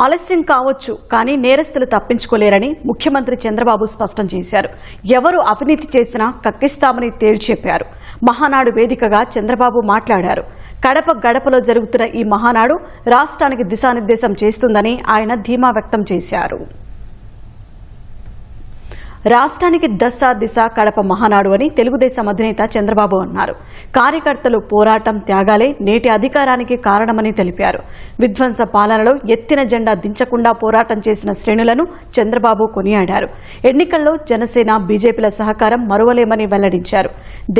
ఆలస్యం కావచ్చు కానీ నేరస్తులు తప్పించుకోలేరని ముఖ్యమంత్రి చంద్రబాబు స్పష్టం చేశారు. ఎవరు అవినీతి చేసినా కక్కిస్తామని తేల్చెప్పారు. మహానాడు వేదికగా చంద్రబాబు మాట్లాడారు. కడప గడపలో జరుగుతున్న ఈ మహానాడు రాష్ట్రానికి దిశానిర్దేశం చేస్తుందని ఆయన ధీమా వ్యక్తం చేశారు. రాష్ట్రానికి దశ దిశ కడప మహానాడు అని తెలుగుదేశం అధినేత చంద్రబాబు అన్నారు. కార్యకర్తలు పోరాటం త్యాగాలే నేటి అధికారానికి కారణమని తెలిపారు. విధ్వంస పాలనలో ఎత్తిన జెండా దించకుండా పోరాటం చేసిన శ్రేణులను చంద్రబాబు కొనియాడారు. ఎన్నికల్లో జనసేన బీజేపీల సహకారం మరువలేమని వెల్లడించారు.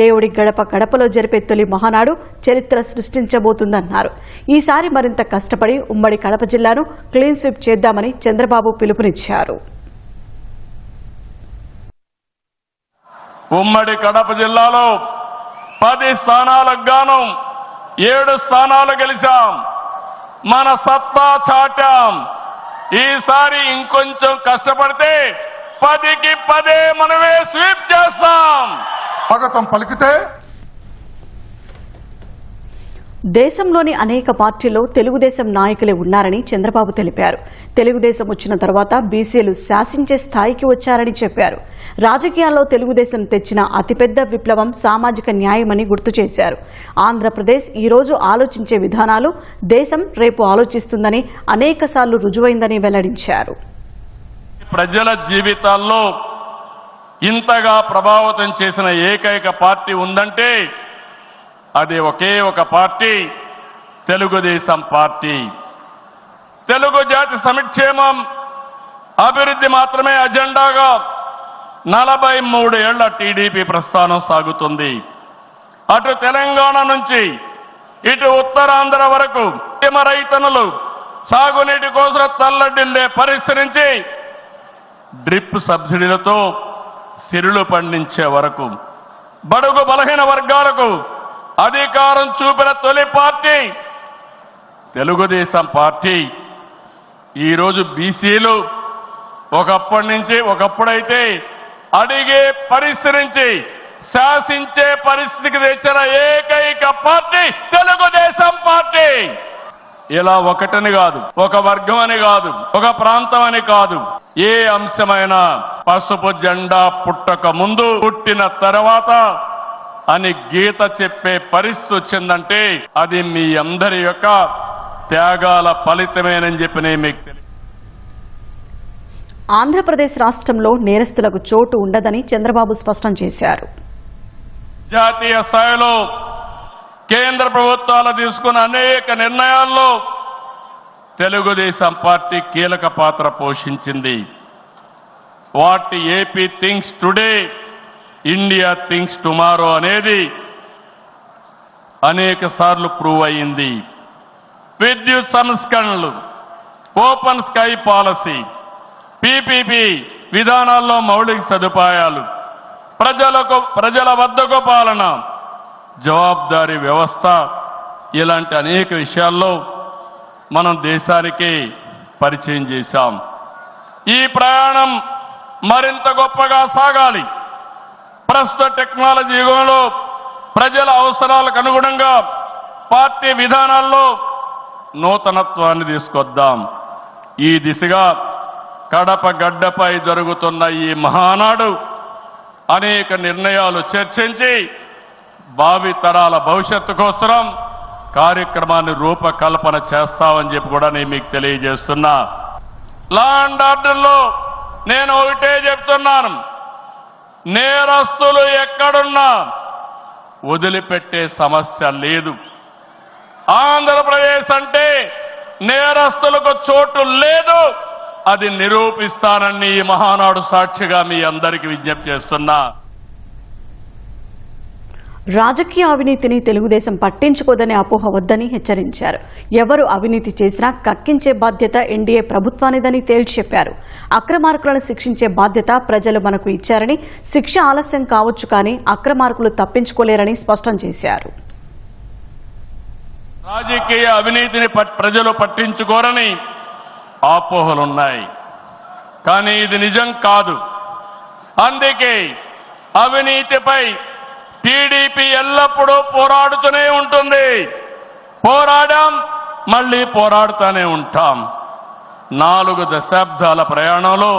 దేవుడి గడప గడపలో జరిపే తొలి మహానాడు చరిత్ర సృష్టించబోతుందన్నారు. ఈసారి మరింత కష్టపడి ఉమ్మడి కడప జిల్లాను క్లీన్ స్వీప్ చేద్దామని చంద్రబాబు పిలుపునిచ్చారు. ఉమ్మడి కడప జిల్లాలో 10 స్థానాలకు గాను 7 స్థానాలు గెలిచాం. మన సత్తా చాటాం. ఈసారి ఇంకొంచెం కష్టపడితే 10కి 10 మనమే స్వీప్ చేస్తాం. స్వాగతం పలికితే దేశంలోని అనేక పార్టీల్లో తెలుగుదేశం నాయకులే ఉన్నారని చంద్రబాబు తెలిపారు. తెలుగుదేశం వచ్చిన తర్వాత బీసీలు శాసించే స్థాయికి వచ్చారని చెప్పారు. రాజకీయాల్లో తెలుగుదేశం తెచ్చిన అతిపెద్ద విప్లవం సామాజిక న్యాయమని గుర్తు చేశారు. ఆంధ్రప్రదేశ్ ఈ రోజు ఆలోచించే విధానాలు దేశం రేపు ఆలోచిస్తుందని అనేకసార్లు రుజువైందని వెల్లడించారు. ప్రజల జీవితాల్లో ఇంతగా ప్రభావితం చేసిన ఏకైక పార్టీ ఉందంటే అది ఒకే ఒక పార్టీ, తెలుగుదేశం పార్టీ. తెలుగు జాతి సంక్షేమం అభివృద్ధి మాత్రమే అజెండాగా 43 ఏళ్ల టీడీపీ ప్రస్థానం సాగుతుంది. అటు తెలంగాణ నుంచి ఇటు ఉత్తరాంధ్ర వరకు రైతన్నులు సాగునీటి కోసం తల్లడిల్లే పరిస్థితి నుంచి డ్రిప్ సబ్సిడీలతో సిరులు పండించే వరకు బడుగు బలహీన వర్గాలకు అధికారం చూపిన తొలి పార్టీ తెలుగుదేశం పార్టీ. ఈరోజు బీసీలు ఒకప్పుడైతే అడిగే పరిస్థితి నుంచి శాసించే పరిస్థితికి తెచ్చిన ఏకైక పార్టీ తెలుగుదేశం పార్టీ. ఇలా ఒకటని కాదు, ఒక వర్గం అని కాదు, ఒక ప్రాంతం అని కాదు, ఏ అంశమైనా పసుపు జెండా పుట్టక ముందు పుట్టిన తర్వాత అని గీత చెప్పే పరిస్థితి వచ్చిందంటే అది మీ అందరి యొక్క త్యాగాల ఫలితమేనని చెప్పి నేను మీకు తెలియదు. ఆంధ్రప్రదేశ్ రాష్ట్రంలో నేరస్తులకు చోటు ఉండదని చంద్రబాబు స్పష్టం చేశారు. జాతీయ స్థాయిలో కేంద్ర ప్రభుత్వాలు తీసుకున్న అనేక నిర్ణయాల్లో తెలుగుదేశం పార్టీ కీలక పాత్ర పోషించింది. What AP thinks today, India thinks tomorrow అనేది అనేక సార్లు ప్రూవ్ అయింది. విద్యుత్ సంస్కరణలు, ఓపెన్ స్కై పాలసీ, పీపీపీ విధానాల్లో మౌలిక సదుపాయాలు, ప్రజల వద్దకు పాలన, జవాబుదారీ వ్యవస్థ, ఇలాంటి అనేక విషయాల్లో మనం దేశానికి పరిచయం చేశాం. ఈ ప్రయాణం మరింత గొప్పగా సాగాలి. ప్రస్తుత టెక్నాలజీ యుగంలో ప్రజల అవసరాలకు అనుగుణంగా పార్టీ విధానాల్లో నూతనత్వాన్ని తీసుకొద్దాం. ఈ దిశగా కడప గడ్డపై జరుగుతున్న ఈ మహానాడు అనేక నిర్ణయాలు చర్చించి భావి తరాల భవిష్యత్తు కోసం కార్యక్రమాన్ని రూపకల్పన చేస్తామని చెప్పి కూడా నేను మీకు తెలియజేస్తున్నా. లా అండ్ ఆర్డర్లో నేను ఒకటే చెప్తున్నాను, నేరస్తులు ఎక్కడున్నా వదిలిపెట్టే సమస్య లేదు. ఆంధ్రప్రదేశ్ అంటే నేరస్తులకు చోటు లేదు, అది నిరూపిస్తానని ఈ మహానాడు సాక్షిగా మీ అందరికీ విజ్ఞప్తి చేస్తున్నా. రాజకీయ అవినీతిని తెలుగుదేశం పట్టించుకోదనే అపోహ వద్దని హెచ్చరించారు. ఎవరు అవినీతి చేసినా కక్కించే బాధ్యత ఎన్డీఏ ప్రభుత్వానిదని తేల్చెప్పారు. అక్రమార్కులను శిక్షించే బాధ్యత ప్రజలు మనకు ఇచ్చారని, శిక్ష ఆలస్యం కావచ్చు కానీ అక్రమార్కులు తప్పించుకోలేరని స్పష్టం చేశారు. రాజకీయ అవినీతిని ప్రజలు పట్టించుకోరని అపోహలున్నాయి, కానీ ఇది నిజం కాదు. అందుకే అవినీతిపై టీడీపీ ఎల్లప్పుడూ పోరాడుతూనే ఉంటుంది. పోరాడాం, మళ్ళీ పోరాడుతూనే ఉంటాం. 4 దశాబ్దాల ప్రయాణంలో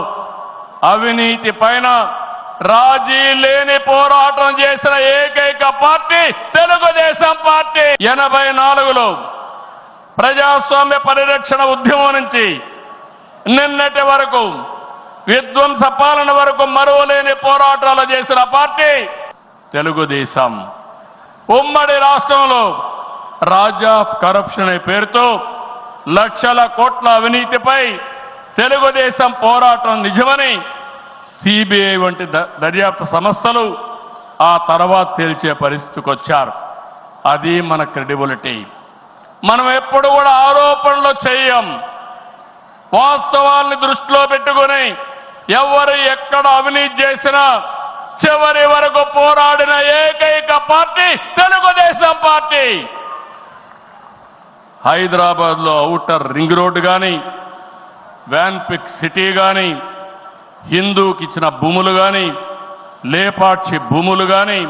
అవినీతి పైన రాజీ లేని పోరాటం చేసిన ఏకైక పార్టీ తెలుగుదేశం పార్టీ. 84లో ప్రజాస్వామ్య పరిరక్షణ ఉద్యమం నుంచి నిన్నటి వరకు విధ్వంస పాలన వరకు మరువలేని పోరాటాలు చేసిన పార్టీ తెలుగుదేశం. ఉమ్మడి రాష్ట్రంలో రాజా ఆఫ్ కరప్షన్ అనే పేరుతో లక్షల కోట్ల అవినీతిపై తెలుగుదేశం పోరాటం నిజమని సిబిఐ వంటి దర్యాప్తు సంస్థలు ఆ తర్వాత తేల్చే పరిస్థితికి వచ్చారు. అది మన క్రెడిబిలిటీ. మనం ఎప్పుడు కూడా ఆరోపణలు చేయం. వాస్తవాల్ని దృష్టిలో పెట్టుకుని ఎవరు ఎక్కడ అవినీతి చేసినా చివరి వరకు పోరాడిన ఏకైక పార్టీ తెలుగుదేశం పార్టీ. హైదరాబాద్ లో ఔటర్ రింగ్ రోడ్డు గాని, వ్యాన్పిక్ సిటీ గాని, హిందూకి ఇచ్చిన భూములు గాని, లేపాక్షి భూములు గాని,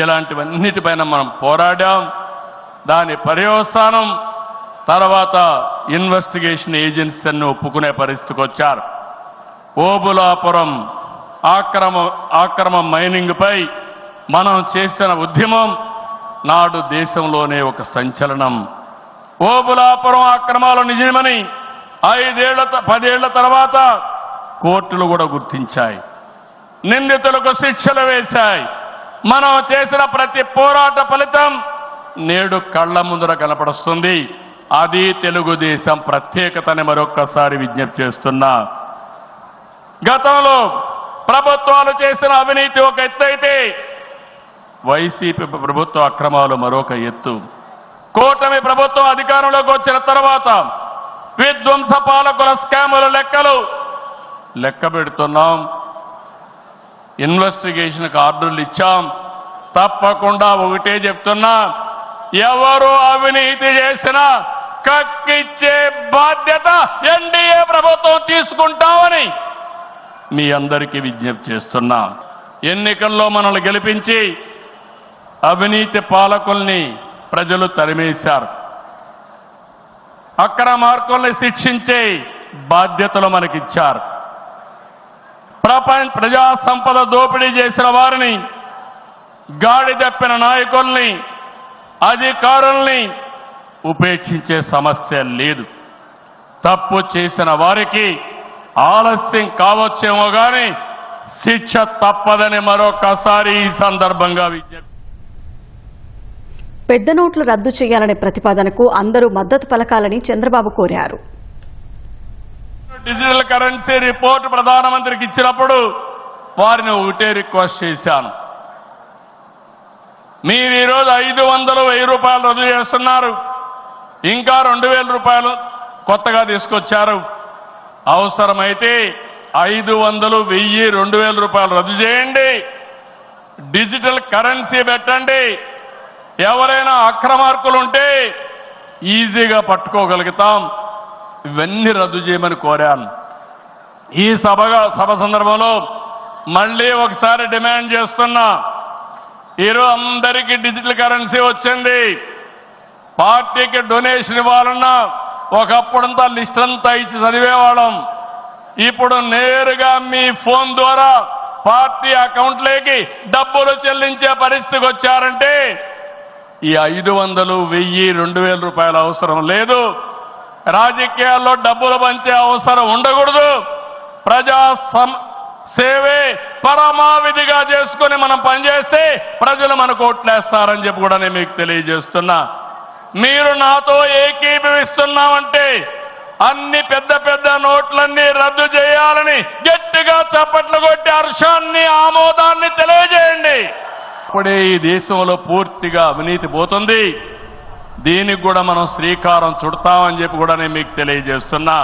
ఇలాంటివన్నిటిపైన మనం పోరాడాం. దాని పర్యవసానం తర్వాత ఇన్వెస్టిగేషన్ ఏజెన్సీ అన్ని ఒప్పుకునే పరిస్థితికి వచ్చారు. ఓబులాపురం ఆక్రమ మైనింగ్ పై మనం చేసిన ఉద్యమం నాడు దేశంలోనే ఒక సంచలనం. ఓబులాపురం అక్రమాలు నిజమని 10 ఏళ్ల తర్వాత కోర్టులు కూడా గుర్తించాయి. నిందితులకు శిక్షలు వేశాయి. మనం చేసిన ప్రతి పోరాట ఫలితం నేడు కళ్ల ముందర కనపడుస్తుంది. అది తెలుగుదేశం ప్రత్యేకతని మరొక్కసారి విజ్ఞప్తి చేస్తున్నా. గతంలో ప్రభుత్వాలు చేసిన అవినీతి ఒక ఎత్తు అయితే వైసీపీ ప్రభుత్వ అక్రమాలు మరొక ఎత్తు. కూటమి ప్రభుత్వం అధికారంలోకి వచ్చిన తర్వాత విధ్వంస పాలకుల స్కాముల లెక్క పెడుతున్నాం. ఇన్వెస్టిగేషన్కి ఆర్డర్లు ఇచ్చాం. తప్పకుండా ఒకటే చెప్తున్నా, ఎవరు అవినీతి చేసినా కక్కిచ్చే బాధ్యత ఎన్డీఏ ప్రభుత్వం తీసుకుంటామని మీ అందరికీ విజ్ఞప్తి చేస్తున్నా. ఎన్నికల్లో మనల్ని గెలిపించి అవినీతి పాలకుల్ని ప్రజలు తరిమేశారు. అక్రమార్కుల్ని శిక్షించే బాధ్యతలు మనకిచ్చారు. ప్రజా సంపద దోపిడీ చేసిన వారిని, గాడి తప్పిన నాయకుల్ని, అధికారుల్ని ఉపేక్షించే సమస్య లేదు. తప్పు చేసిన వారికి ఆలస్యం కావచ్చేమో గాని శిక్ష తప్పదని మరొకసారి ఈ సందర్భంగా విజ్ఞప్తి. పెద్ద నోట్లు రద్దు చేయాలనే ప్రతిపాదనకు అందరూ మద్దతు పలకాలని చంద్రబాబు కోరారు. డిజిటల్ కరెన్సీ రిపోర్ట్ ప్రధానమంత్రికి ఇచ్చినప్పుడు వారిని ఒకటే రిక్వెస్ట్ చేశాను. మీరు ఈరోజు 500, 1000 రూపాయలు రద్దు చేస్తున్నారు. ఇంకా 2000 రూపాయలు కొత్తగా తీసుకొచ్చారు. అవసరమైతే 500, 1000, 2000 రూపాయలు రద్దు చేయండి. డిజిటల్ కరెన్సీ పెట్టండి. ఎవరైనా అక్రమార్కులుంటే ఈజీగా పట్టుకోగలుగుతాం. ఇవన్నీ రద్దు చేయమని కోరాను. ఈ సభ సందర్భంలో మళ్ళీ ఒకసారి డిమాండ్ చేస్తున్నా. ఈరోజు అందరికీ డిజిటల్ కరెన్సీ వచ్చింది. పార్టీకి డొనేషన్ ఇవ్వాలన్నా ఒకప్పుడంతా లిస్ట్ అంతా ఇచ్చి చదివేవాళ్ళం. ఇప్పుడు నేరుగా మీ ఫోన్ ద్వారా పార్టీ అకౌంట్లోకి డబ్బులు చెల్లించే పరిస్థితికి వచ్చారంటే ఈ 500, 1000, 2000 రూపాయల అవసరం లేదు. రాజకీయాల్లో డబ్బులు పంచే అవసరం ఉండకూడదు. ప్రజా సేవే పరమావిధిగా చేసుకుని మనం పనిచేస్తే ప్రజలు మనకు ఓట్లేస్తారని చెప్పి కూడా నేను మీకు తెలియజేస్తున్నా. మీరు నాతో ఏకీభవిస్తున్నామంటే అన్ని పెద్ద నోట్లన్నీ రద్దు చేయాలని గట్టిగా చప్పట్లు కొట్టి హర్షాన్ని, ఆమోదాన్ని తెలియజేయండి. అప్పుడే ఈ దేశంలో పూర్తిగా అవినీతి పోతుంది. దీనికి కూడా మనం శ్రీకారం చుడతామని చెప్పి కూడా నేను మీకు తెలియజేస్తున్నా.